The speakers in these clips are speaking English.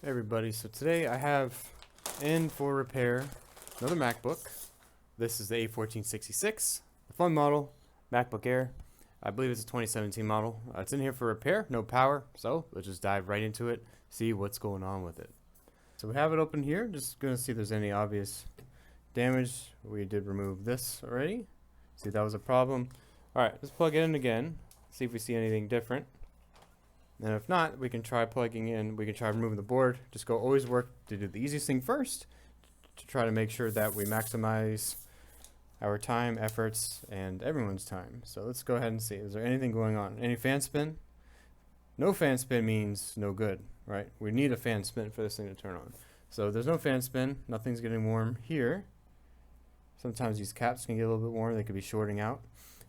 Hey everybody, so today I have in for repair another MacBook. This is the A1466, the fun model, MacBook Air. I believe it's a 2017 model. It's in here for repair, no power, so let's just dive right into it, see what's going on with it. So we have it open here, just gonna see if there's any obvious damage. We did remove this already. See, that was a problem. Alright, let's plug it in again, see if we see anything different. And if not, we can try plugging in, we can try removing the board. Just go always work to do the easiest thing first to try to make sure that we maximize our time, efforts, and everyone's time. So let's go ahead and see. Is there anything going on? Any fan spin? No fan spin means no good, right? We need a fan spin for this thing to turn on. So there's no fan spin, nothing's getting warm here. Sometimes these caps can get a little bit warm, they could be shorting out.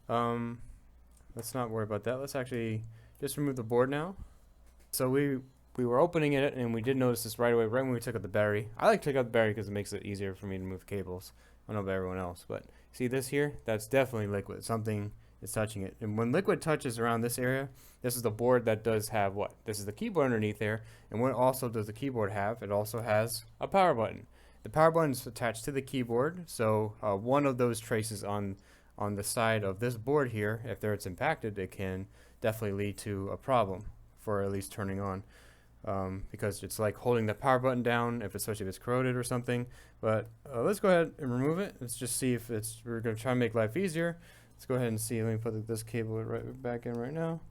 Let's not worry about that. Let's actually just remove the board now. So we were opening it and we did notice this right away, right when we took out the battery. I like to take out the battery because it makes it easier for me to move cables. I don't know about everyone else, but see this here? That's definitely liquid. Something is touching it. And when liquid touches around this area, this is the board that does have what? This is the keyboard underneath there. And what also does the keyboard have? It also has a power button. The power button is attached to the keyboard, so one of those traces on the side of this board here, if it's impacted, it can definitely lead to a problem for at least turning on, because it's like holding the power button down, especially if it's corroded or something. But let's go ahead and remove it. Let's just see if we're going to try and make life easier. Let's go ahead and see. Let me put this cable right back in right now.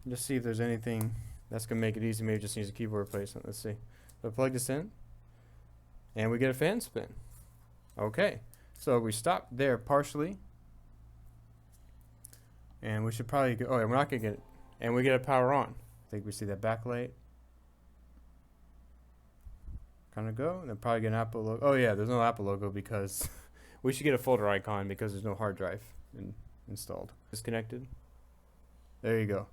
Just see if there's anything that's going to make it easy. Maybe it just needs a keyboard replacement. Let's see. So plug this in and we get a fan spin. Okay, so we stopped there partially. And we should probably go, oh yeah, we're not gonna get it. And we get a power on. I think we see that backlight. Kind of go, and then probably get an Apple logo. Oh yeah, there's no Apple logo because we should get a folder icon because there's no hard drive installed. Disconnected. There you go.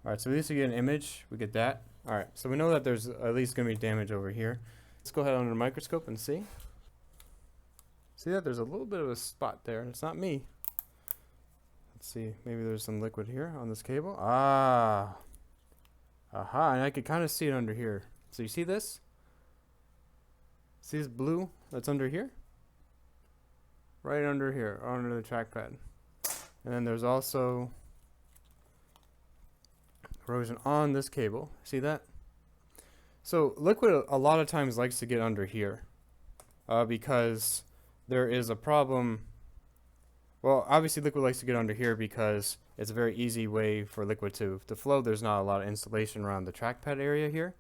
Alright, so at least we get an image, we get that. Alright, so we know that there's at least gonna be damage over here. Let's go ahead under the microscope and see. See that? There's a little bit of a spot there, and it's not me. Let's see, maybe there's some liquid here on this cable. Aha, and I could kind of see it under here. So you see this? See this blue that's under here? Right under here, under the trackpad. And then there's also corrosion on this cable. See that? So liquid a lot of times likes to get under here because there is a problem. Well, obviously liquid likes to get under here because it's a very easy way for liquid to flow. There's not a lot of insulation around the trackpad area here,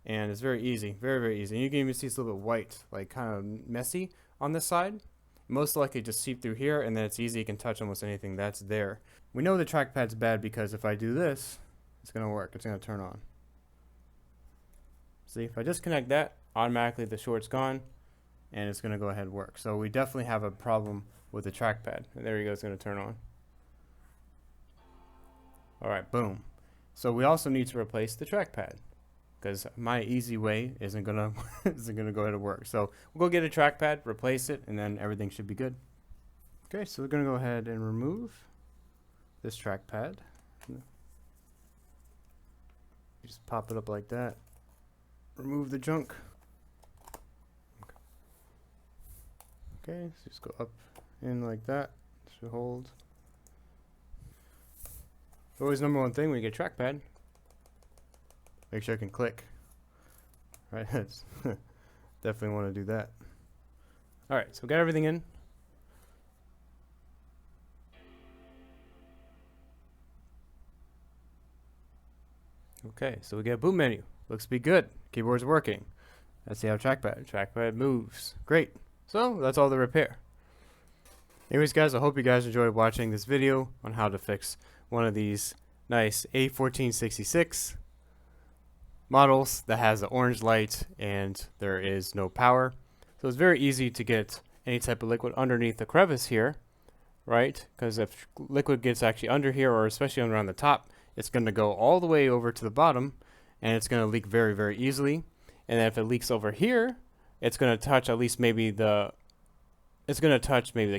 and it's very easy, very easy. And you can even see it's a little bit white, like kind of messy on this side. Most likely just seep through here, and then it's easy. You can touch almost anything that's there. We know the trackpad's bad because if I do this, it's gonna work. It's gonna turn on. See, if I disconnect that, automatically the short's gone, and it's gonna go ahead and work. So we definitely have a problem with the trackpad. And there you go, it's going to turn on. Alright, boom. So we also need to replace the trackpad because my easy way isn't gonna go ahead and work. So we'll go get a trackpad, replace it, and then everything should be good. Okay, so we're gonna go ahead and remove this trackpad. Just pop it up like that. Remove the junk. Okay, so just go up in like that. Should hold. Always number one thing when you get a trackpad, make sure it can click. Right, definitely want to do that. Alright, so we got everything in. Okay, so we get a boot menu. Looks to be good. Keyboard's working. Let's see how trackpad. Trackpad moves. Great. So that's all the repair. Anyways guys, I hope you guys enjoyed watching this video on how to fix one of these nice A1466 models that has the orange light and there is no power. So it's very easy to get any type of liquid underneath the crevice here, right? Because if liquid gets actually under here, or especially around the top, it's going to go all the way over to the bottom and it's going to leak very easily. And then if it leaks over here, it's going to touch at least maybe the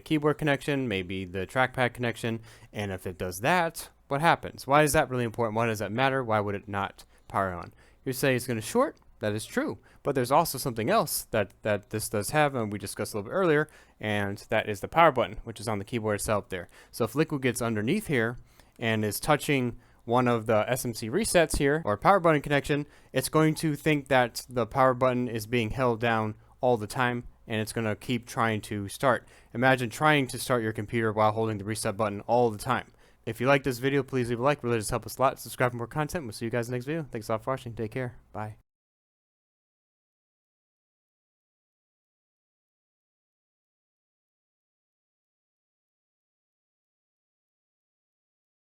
keyboard connection, maybe the trackpad connection, and if it does that, what happens? Why is that really important? Why does that matter? Why would it not power on? You say it's going to short, That is true. But there's also something else that this does have, and we discussed a little bit earlier, and that is the power button, which is on the keyboard itself there. So if Liquid gets underneath here and is touching one of the SMC resets here, or power button connection, it's going to think that the power button is being held down all the time, and it's going to keep trying to start. Imagine trying to start your computer while holding the reset button all the time. If you like this video, please leave a like. Really does help us a lot. Subscribe for more content. We'll see you guys in the next video. Thanks a lot for watching. Take care. Bye.